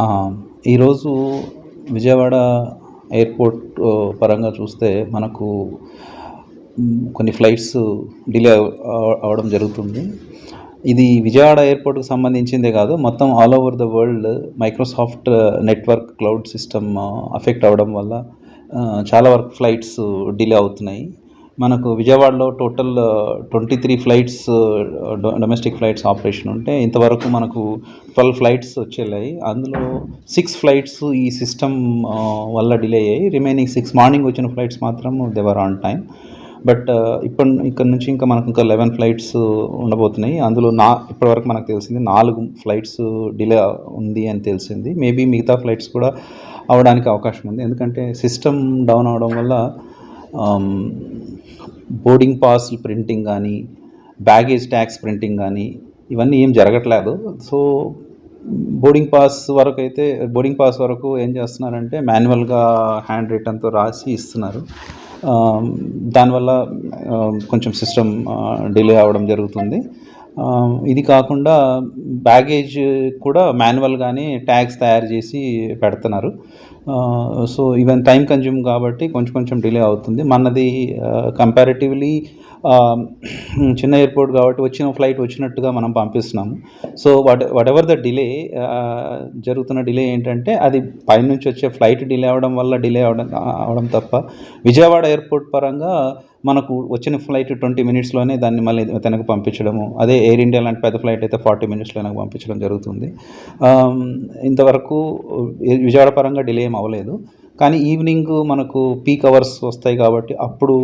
ఆ! ఈరోజు విజయవాడ ఎయిర్‌పోర్ట్ పరంగా చూస్తే మనకు కొన్ని ఫ్లైట్స్ డిలే అవ్వడం జరుగుతుంది. ఇది విజయవాడ ఎయిర్‌పోర్ట్‌కి సంబంధించిందే కాదు. మొత్తం all over the world Microsoft network cloud system affect అవ్వడం వల్ల చాలా వరకు ఫ్లైట్స్ డిలే అవుతున్నాయి. మనకు విజయవాడలో total 23 flights domestic flights operation ఉంటే ఇంతవరకు మనకు 12 ఫ్లైట్స్ వచ్చేళ్ళాయి. అందులో 6 ఫ్లైట్స్ ఈ సిస్టమ్ వల్ల డిలే అయ్యాయి. రిమైనింగ్ 6 మార్నింగ్ వచ్చిన ఫ్లైట్స్ మాత్రం they were on time. But ఇక్కడ నుంచి ఇంకా మనకు ఇంకా 11 ఫ్లైట్స్ ఉండబోతున్నాయి. అందులో ఇప్పటివరకు మనకు తెలిసింది 4 ఫ్లైట్స్ డిలే ఉంది అని తెలిసింది. మేబీ మిగతా ఫ్లైట్స్ కూడా అవ్వడానికి అవకాశం ఉంది. ఎందుకంటే సిస్టమ్ డౌన్ అవ్వడం వల్ల బోర్డింగ్ పాస్ ప్రింటింగ్ కానీ, బ్యాగేజ్ ట్యాగ్స్ ప్రింటింగ్ కానీ ఇవన్నీ ఏం జరగట్లేదు. సో బోర్డింగ్ పాస్ వరకు ఏం చేస్తున్నారంటే మాన్యువల్గా హ్యాండ్ రిటన్తో రాసి ఇస్తున్నారు. దానివల్ల కొంచెం సిస్టమ్ డిలే అవ్వడం జరుగుతుంది. ఇది కాకుండా బ్యాగేజ్ కూడా మాన్యువల్గానే ట్యాగ్స్ తయారు చేసి పెడుతున్నారు. సో ఈవెన్ టైం కన్జ్యూమ్ కాబట్టి కొంచెం డిలే అవుతుంది. మనది కంపారిటివ్లీ చిన్న ఎయిర్పోర్ట్ కాబట్టి వచ్చిన ఫ్లైట్ వచ్చినట్టుగా మనం పంపిస్తున్నాము. So whatever the delay జరుగుతున్న డిలే ఏంటంటే అది పైనుంచి వచ్చే ఫ్లైట్ డిలే అవ్వడం వల్ల డిలే అవడం తప్ప విజయవాడ ఎయిర్పోర్ట్ పరంగా మనకు వచ్చిన ఫ్లైట్ 20 మినిట్స్లోనే దాన్ని మళ్ళీ వెనక్కి పంపించడము, అదే ఎయిర్ ఇండియా లాంటి పెద్ద ఫ్లైట్ అయితే 40 మినిట్స్లో వెనక్కి పంపించడం జరుగుతుంది. ఇంతవరకు విజయవాడ పరంగా డిలే ఏం అవ్వలేదు. కానీ ఈవినింగ్ మనకు పీక్ అవర్స్ వస్తాయి కాబట్టి అప్పుడు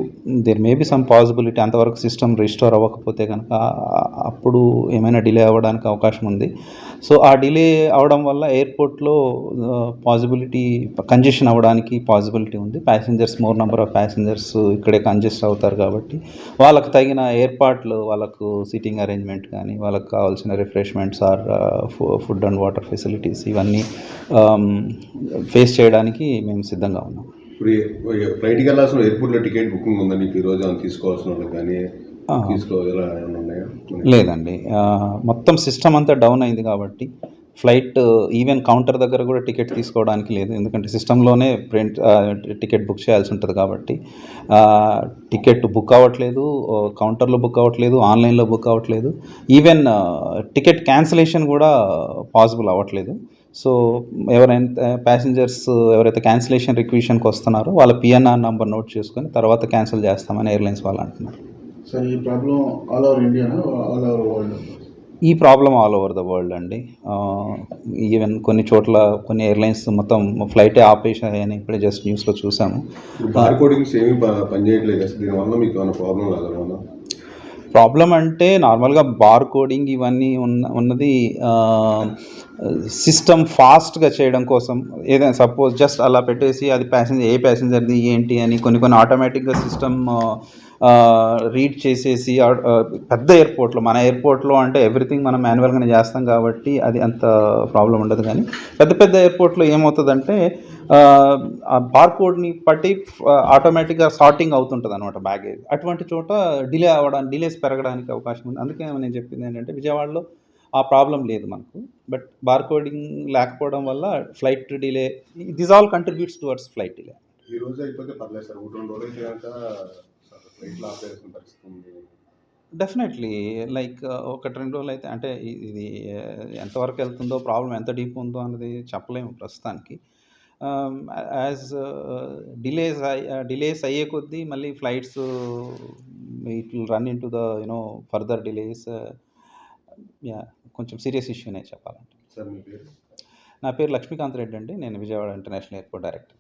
there may be some possibility, అంతవరకు సిస్టమ్ రిస్టోర్ అవ్వకపోతే కనుక అప్పుడు ఏమైనా డిలే అవ్వడానికి అవకాశం ఉంది. సో ఆ డిలే అవడం వల్ల ఎయిర్పోర్ట్లో కంజెషన్ అవ్వడానికి పాసిబిలిటీ ఉంది. మోర్ నెంబర్ ఆఫ్ ప్యాసింజర్స్ ఇక్కడే కంజెస్ట్ అవుతారు కాబట్టి వాళ్ళకు తగిన ఏర్పాట్లు, వాళ్ళకు సిట్టింగ్ అరేంజ్మెంట్ కానీ, వాళ్ళకు కావాల్సిన refreshments or food and water facilities ఇవన్నీ ఫేస్ చేయడానికి మేము సిద్ధంగా ఉన్నాం. ఇప్పుడు ఫ్లైట్కి వెళ్ళాల్సిన ఎయిర్పోర్ట్లో టికెట్ బుకింగ్ ఉందా మీకు ఈరోజు అని తీసుకోవాల్సిన వాళ్ళకి కానీ లేదండి. మొత్తం సిస్టమ్ అంతా డౌన్ అయింది కాబట్టి ఫ్లైట్ ఈవెన్ కౌంటర్ దగ్గర కూడా టికెట్ తీసుకోవడానికి లేదు. ఎందుకంటే సిస్టంలోనే టికెట్ బుక్ చేయాల్సి ఉంటుంది కాబట్టి టికెట్ బుక్ అవ్వట్లేదు, కౌంటర్లో బుక్ అవ్వట్లేదు, ఆన్లైన్లో బుక్ అవ్వట్లేదు, ఈవెన్ టికెట్ క్యాన్సిలేషన్ కూడా పాసిబుల్ అవ్వట్లేదు. సో ప్యాసింజర్స్ ఎవరైతే క్యాన్సిలేషన్ రిక్వెషన్కి వస్తున్నారో వాళ్ళ పిఎన్ఆర్ నెంబర్ నోట్ చేసుకొని తర్వాత క్యాన్సిల్ చేస్తామని ఎయిర్లైన్స్ వాళ్ళు అంటున్నారు. సార్ ఈ ప్రాబ్లం ఆల్ ఓవర్ ఇండియానా, ఆల్ ఓవర్ వరల్డ్? ఈ problem all over the world అండి. ఈవెన్ కొన్ని చోట్ల కొన్ని ఎయిర్లైన్స్ మొత్తం ఫ్లైటే ఆపేషన్ అని ఇప్పుడే జస్ట్ న్యూస్లో చూసాము. ప్రాబ్లం అంటే నార్మల్గా బార్ కోడింగ్ ఇవన్నీ ఉన్నది సిస్టమ్ ఫాస్ట్గా చేయడం కోసం. ఏదైనా సపోజ్ జస్ట్ అలా పెట్టేసి అది ప్యాసింజర్ది ఏంటి అని కొన్ని ఆటోమేటిక్గా సిస్టమ్ రీడ్ చేసేసి పెద్ద ఎయిర్పోర్ట్లో, మన ఎయిర్పోర్ట్లో అంటే ఎవ్రీథింగ్ మనం మాన్యువల్గానే చేస్తాం కాబట్టి అది అంత ప్రాబ్లం ఉండదు. కానీ పెద్ద ఎయిర్పోర్ట్లో ఏమవుతుందంటే ఆ బార్కోడ్ని బట్టి ఆటోమేటిక్గా సార్టింగ్ అవుతుంటుంది అనమాట బ్యాగేజ్. అటువంటి చోట డిలేస్ పెరగడానికి అవకాశం ఉంది. అందుకే నేను చెప్పింది ఏంటంటే విజయవాడలో ఆ ప్రాబ్లం లేదు మనకు. బట్ బార్కోడింగ్ లేకపోవడం వల్ల flight delay, this all contributes towards flight delay. ఈ రోజు అయిపోతే పర్లేదు సార్, 2 రోజులు అయితే ఫ్లైట్లో ఆపేయాల్సిన పరిస్థితి ఉంది. డెఫినెట్లీ లైక్ 1-2 రోజులు అయితే, అంటే ఇది ఎంతవరకు వెళ్తుందో, ప్రాబ్లం ఎంత డీప్ ఉందో అన్నది చెప్పలేము ప్రస్తుతానికి. యాజ్ డిలేస్ అయ్యే కొద్దీ మళ్ళీ flights it will run in to the further delays. కొంచెం సీరియస్ ఇష్యూనే చెప్పాలంటే. సార్ మీ పేరు? నా పేరు లక్ష్మీకాంత్ రెడ్డి అండి. నేను విజయవాడ ఇంటర్నేషనల్ ఎయిర్పోర్ట్ డైరెక్టర్.